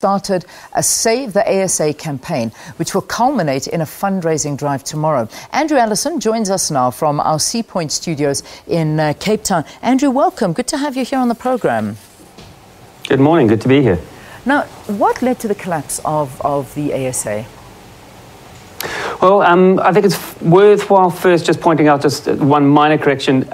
Started a Save the ASA campaign, which will culminate in a fundraising drive tomorrow. Andrew Allison joins us now from our Sea Point studios in Cape Town. Andrew, welcome. Good to have you here on the program. Good morning. Good to be here. Now, what led to the collapse of the ASA? Well, I think it's worthwhile first just pointing out just one minor correction.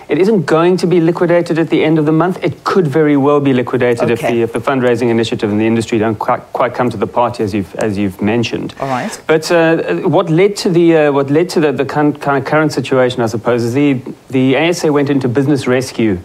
It isn't going to be liquidated at the end of the month. It could very well be liquidated if the fundraising initiative and the industry don't quite come to the party as you've mentioned. All right. But what led to the kind of current situation, I suppose, is the ASA went into business rescue,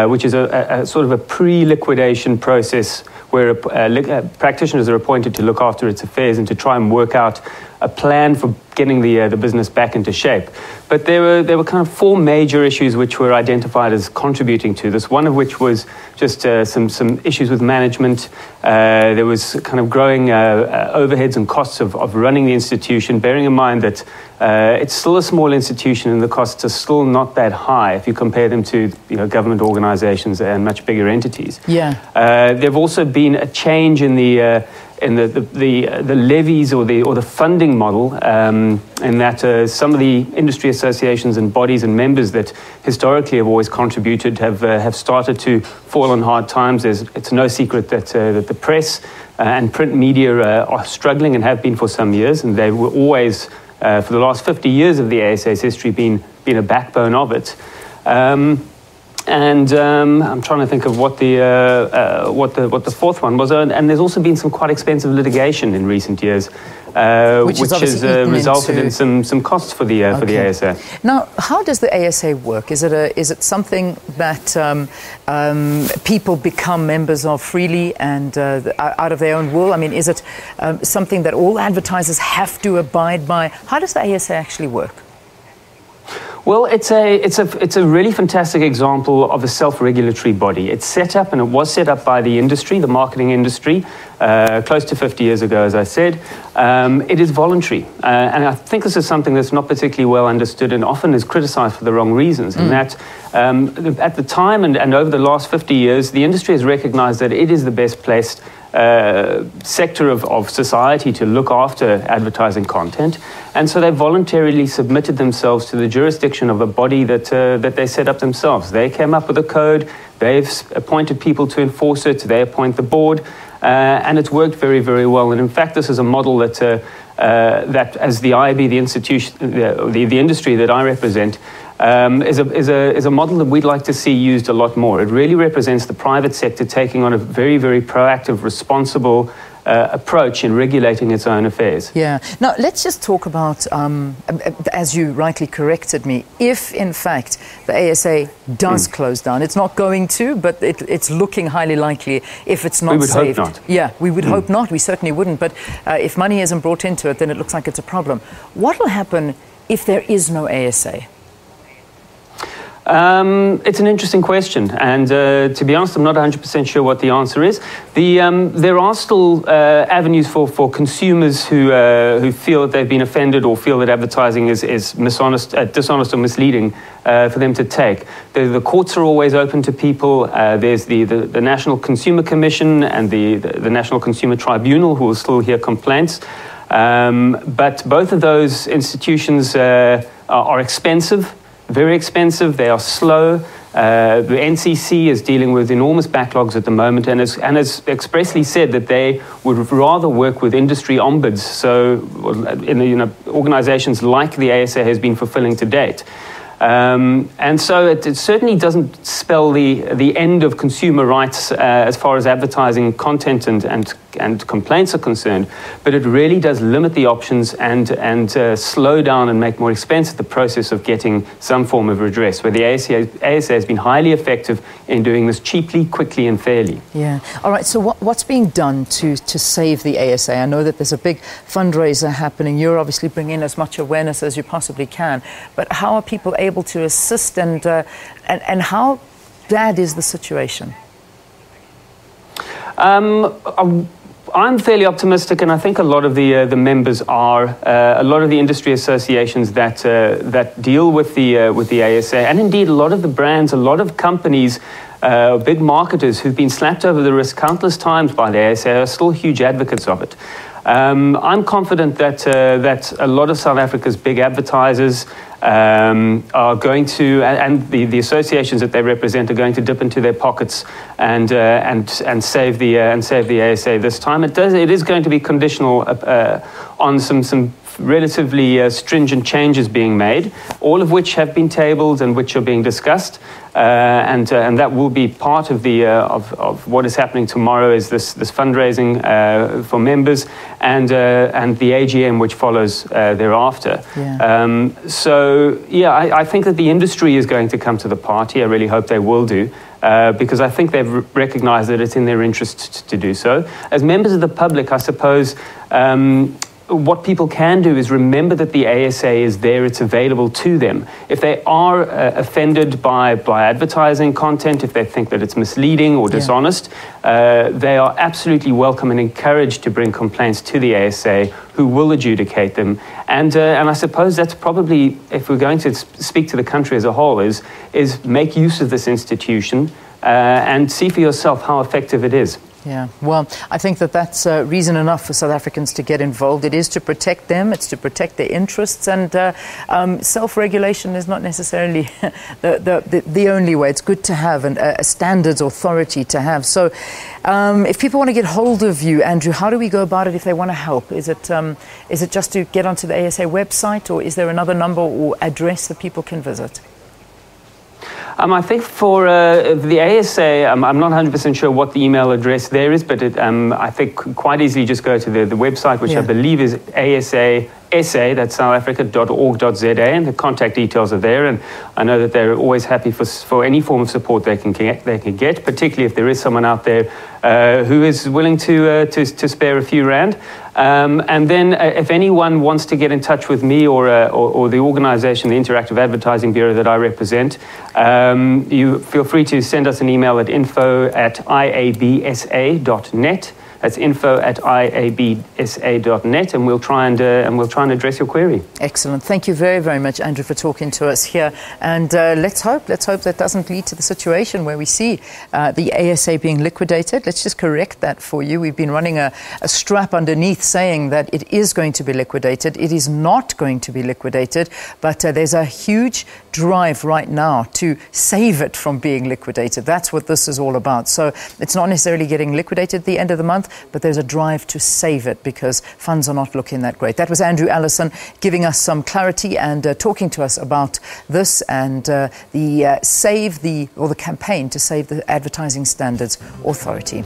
which is a sort of a pre-liquidation process where practitioners are appointed to look after its affairs and to try and work out a plan for getting the business back into shape. But there were kind of four major issues which were identified as contributing to this, one of which was just some issues with management. There was kind of growing overheads and costs of running the institution, bearing in mind that it's still a small institution and the costs are still not that high if you compare them to government organizations and much bigger entities. Yeah. There have also been a change in the levies or the funding model, in that some of the industry associations and bodies and members that historically have always contributed have started to fall on hard times. It's no secret that the press and print media are struggling and have been for some years, and they were always for the last 50 years of the ASA's history been a backbone of it. And I'm trying to think of what the fourth one was. And there's also been some quite expensive litigation in recent years, which has resulted in some costs for the ASA. Now, how does the ASA work? Is it something that people become members of freely and out of their own will? I mean, is it something that all advertisers have to abide by? How does the ASA actually work? Well, it's a really fantastic example of a self-regulatory body. It's set up, and it was set up by the industry, the marketing industry, close to 50 years ago, as I said. It is voluntary, and I think this is something that's not particularly well understood and often is criticized for the wrong reasons. And that at the time and over the last 50 years, the industry has recognized that it is the best placed sector of society to look after advertising content, and so they voluntarily submitted themselves to the jurisdiction of a body that they set up themselves. They came up with a code, they've appointed people to enforce it, they appoint the board, and it's worked very, very well. And in fact, this is a model that as the IB, the institution, the industry that I represent, is a model that we'd like to see used a lot more. It really represents the private sector taking on a very, very proactive, responsible approach in regulating its own affairs. Yeah. Now, let's just talk about, as you rightly corrected me, if in fact the ASA does close down. It's not going to, but it's looking highly likely if it's not saved. We would hope not. Yeah, we would hope not. We certainly wouldn't. But if money isn't brought into it, then it looks like it's a problem. What will happen if there is no ASA? It's an interesting question, and to be honest, I'm not 100% sure what the answer is. There are still avenues for consumers who feel that they've been offended or feel that advertising is dishonest or misleading for them to take. The courts are always open to people. There's the National Consumer Commission and the National Consumer Tribunal who will still hear complaints. But both of those institutions are expensive. Very expensive, they are slow. The NCC is dealing with enormous backlogs at the moment and has expressly said that they would rather work with industry ombuds, so in organizations like the ASA has been fulfilling to date. And so it certainly doesn't spell the end of consumer rights as far as advertising content and complaints are concerned, but it really does limit the options and slow down and make more expensive the process of getting some form of redress, where the ASA has been highly effective in doing this cheaply, quickly and fairly. Yeah. All right, so what's being done to save the ASA? I know that there's a big fundraiser happening. You're obviously bringing as much awareness as you possibly can, but how are people able to assist and how bad is the situation? I'm fairly optimistic, and I think a lot of the members are. A lot of the industry associations that deal with the ASA, and indeed a lot of the brands, a lot of companies big marketers who've been slapped over the wrist countless times by the ASA are still huge advocates of it. I'm confident that a lot of South Africa's big advertisers are going to, and the associations that they represent are going to dip into their pockets and save the ASA this time. It is going to be conditional on some relatively stringent changes being made, all of which have been tabled and which are being discussed, and that will be part of the of what is happening tomorrow. Is this fundraising for members and the AGM which follows thereafter. Yeah. So yeah, I think that the industry is going to come to the party. I really hope they will do. Because I think they've recognised that it's in their interest to do so. As members of the public, I suppose, what people can do is remember that the ASA is there, it's available to them. If they are offended by advertising content, if they think that it's misleading or dishonest, they are absolutely welcome and encouraged to bring complaints to the ASA, who will adjudicate them. And I suppose that's probably, if we're going to speak to the country as a whole, is make use of this institution and see for yourself how effective it is. Yeah, well, I think that's reason enough for South Africans to get involved. It is to protect them, it's to protect their interests, and self-regulation is not necessarily the only way. It's good to have a standards authority to have. So if people want to get hold of you, Andrew, how do we go about it if they want to help? Is it just to get onto the ASA website, or is there another number or address that people can visit? I think for the ASA, I'm not 100% sure what the email address there is, but I think quite easily just go to the website, which I believe is ASA, that's southafrica.org.za, and the contact details are there. And I know that they're always happy for any form of support they can get, particularly if there is someone out there who is willing to spare a few rand. And then if anyone wants to get in touch with me or the organisation, the Interactive Advertising Bureau that I represent, you feel free to send us an email at info@iabsa.net. That's info@iabsa.net, and we'll try and address your query. Excellent. Thank you very, very much, Andrew, for talking to us here. And let's hope that doesn't lead to the situation where we see the ASA being liquidated. Let's just correct that for you. We've been running a strap underneath saying that it is going to be liquidated. It is not going to be liquidated, but there's a huge drive right now to save it from being liquidated. That's what this is all about. So it's not necessarily getting liquidated at the end of the month, but there's a drive to save it because funds are not looking that great. That was Andrew Allison giving us some clarity and talking to us about this and the campaign to save the Advertising Standards Authority.